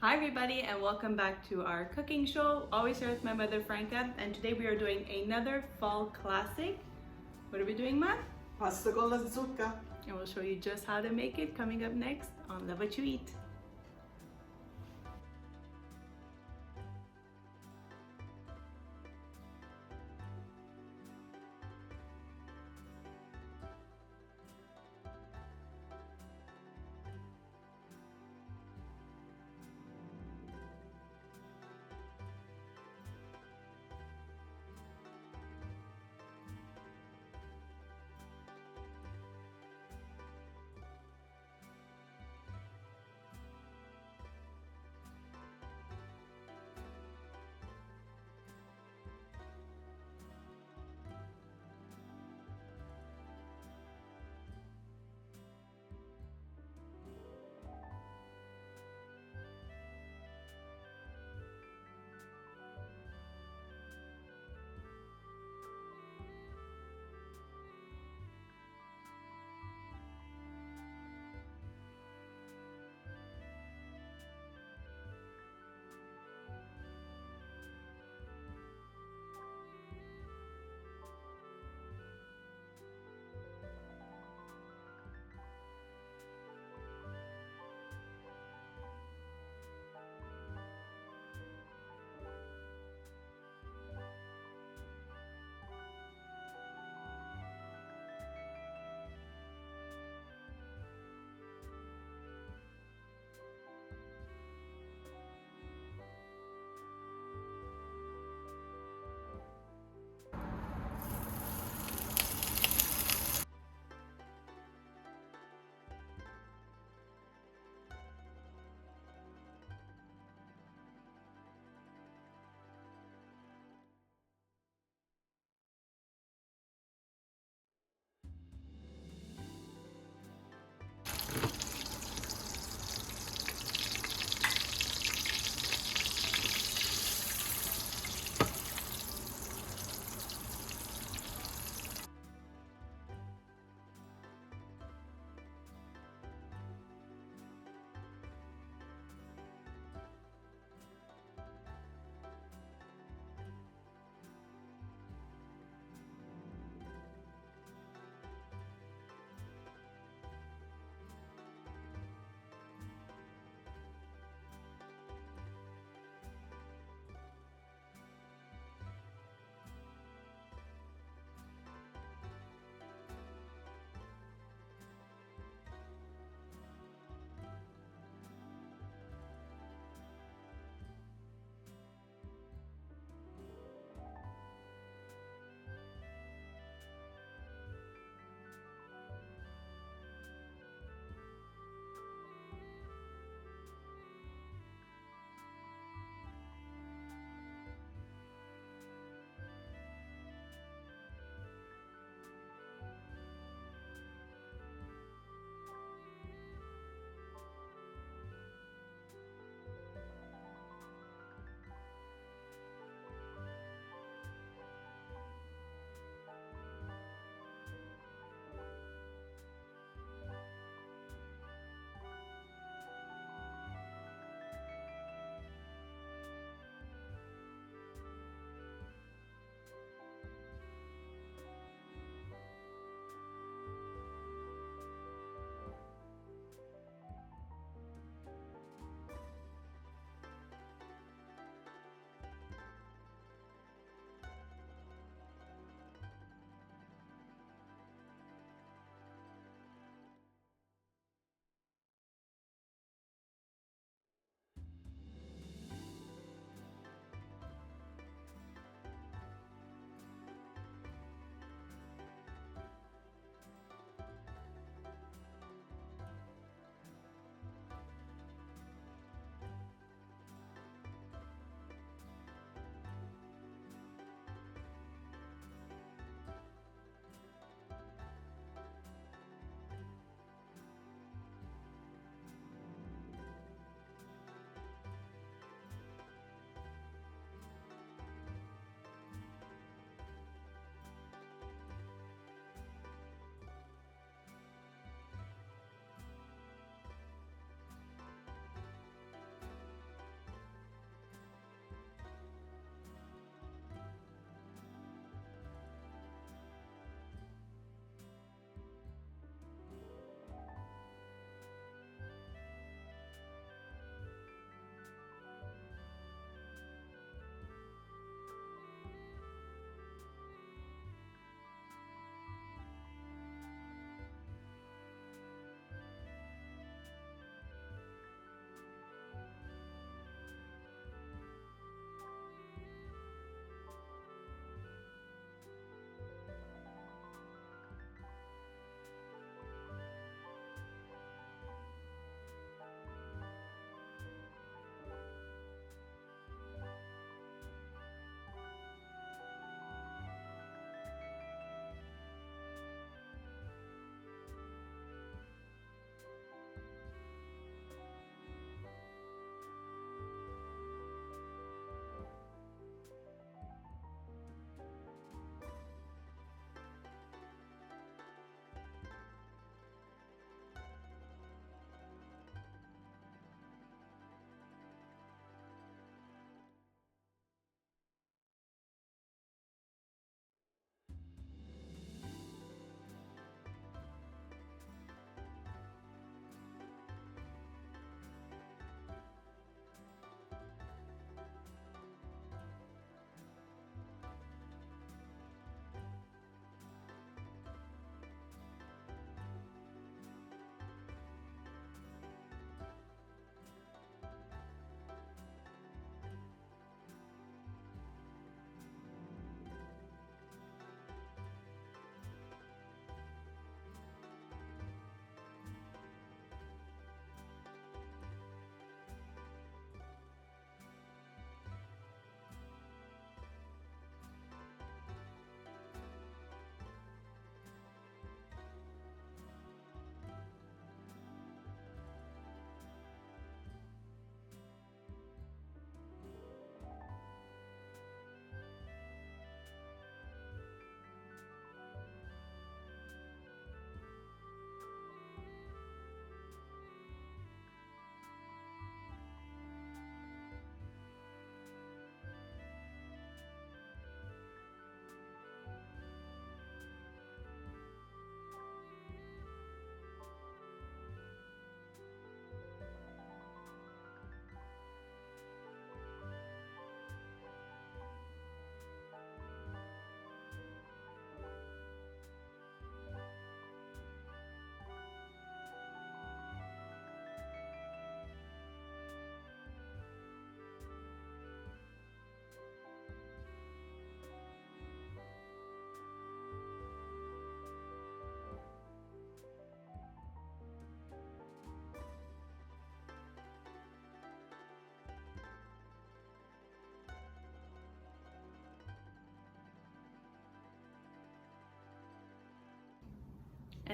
Hi everybody and welcome back to our cooking show. Always here with my mother Franca, and today we are doing another fall classic. What are we doing, Ma? Pasta con la zucca. And we'll show you just how to make it coming up next on Love What You Eat.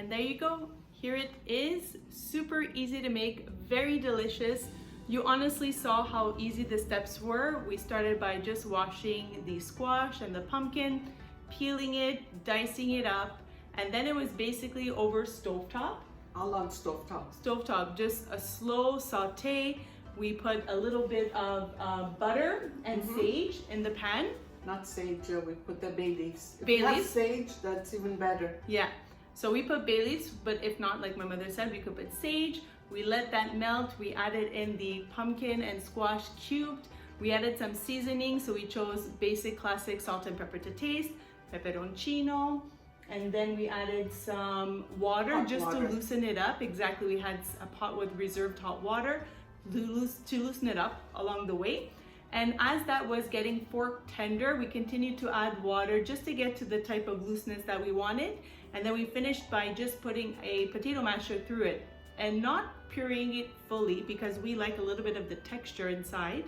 And there you go. Here it is. Super easy to make, very delicious. You honestly saw how easy the steps were. We started by just washing the squash and the pumpkin, peeling it, dicing it up, and then it was basically over stovetop. All on stovetop. Stovetop, just a slow saute. We put a little bit of butter and sage in the pan. Not sage, we put the bay leaves. If Bay you have leaves? sage, that's even better. Yeah, so we put bay leaves, but if not, like my mother said, we could put sage. We let that melt. We added in the pumpkin and squash cubed. We added some seasoning, so we chose basic classic salt and pepper to taste, peperoncino, and then we added some water Hot just water. to loosen it up. Exactly, we had a pot with reserved hot water to loosen it up along the way. And as that was getting fork tender, we continued to add water just to get to the type of looseness that we wanted. And then we finished by just putting a potato masher through it and not pureeing it fully because we like a little bit of the texture inside.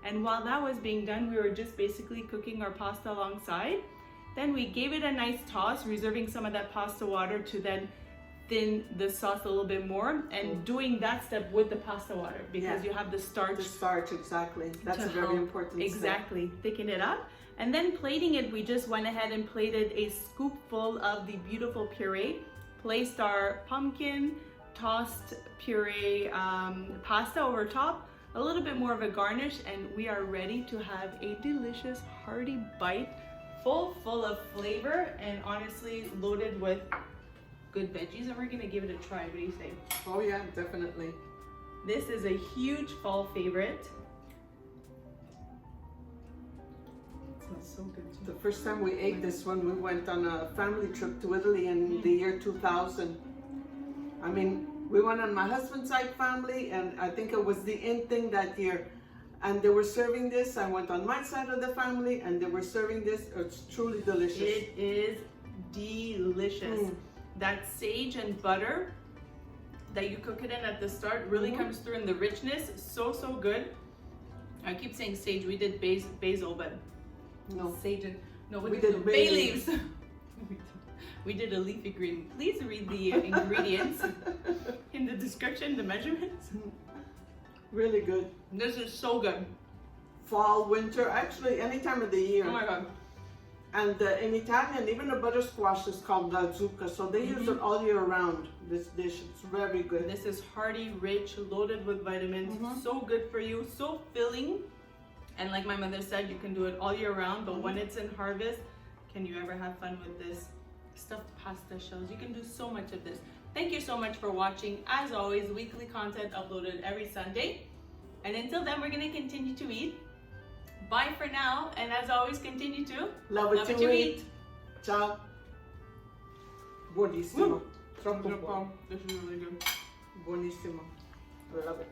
And while that was being done, we were just basically cooking our pasta alongside. Then we gave it a nice toss, reserving some of that pasta water to then thin the sauce a little bit more, and doing that step with the pasta water because you have the starch. The starch, exactly. That's a to very help important exactly thicken it up. And then plating it, we just went ahead and plated a scoopful of the beautiful puree, placed our pumpkin, tossed puree pasta over top, a little bit more of a garnish, and we are ready to have a delicious hearty bite, full of flavor and honestly loaded with good veggies. And we're gonna give it a try. What do you say? step. Oh yeah, definitely. This is a huge fall favorite. It smells so good too. The first time we ate this one, we went on a family trip to Italy in the year 2000. I mean, we went on my husband's side family, and I think it was the in thing that year. And they were serving this. I went on my side of the family, and they were serving this. It's truly delicious. It is delicious. That sage and butter that you cook it in at the start really comes through in the richness. So good. I keep saying sage. We did basil, but No. sage and no, We did bay leaves. We did a leafy green. Please read the ingredients in the description, the measurements. Really good. This is so good. Fall, winter, actually any time of the year. Oh my god. And in Italian, even the butter squash is called la zucca, so they use it all year round, this dish. It's very good. This is hearty, rich, loaded with vitamins, so good for you, so filling. And like my mother said, you can do it all year round, but when it's in harvest, can you ever have fun with this? Stuffed pasta shells, you can do so much of this. Thank you so much for watching. As always, weekly content uploaded every Sunday. And until then, we're gonna continue to eat. Bye for now, and as always, continue to Love it to eat. Ciao. Buonissimo. Troppo buono. This is really good. Buonissimo. I love it.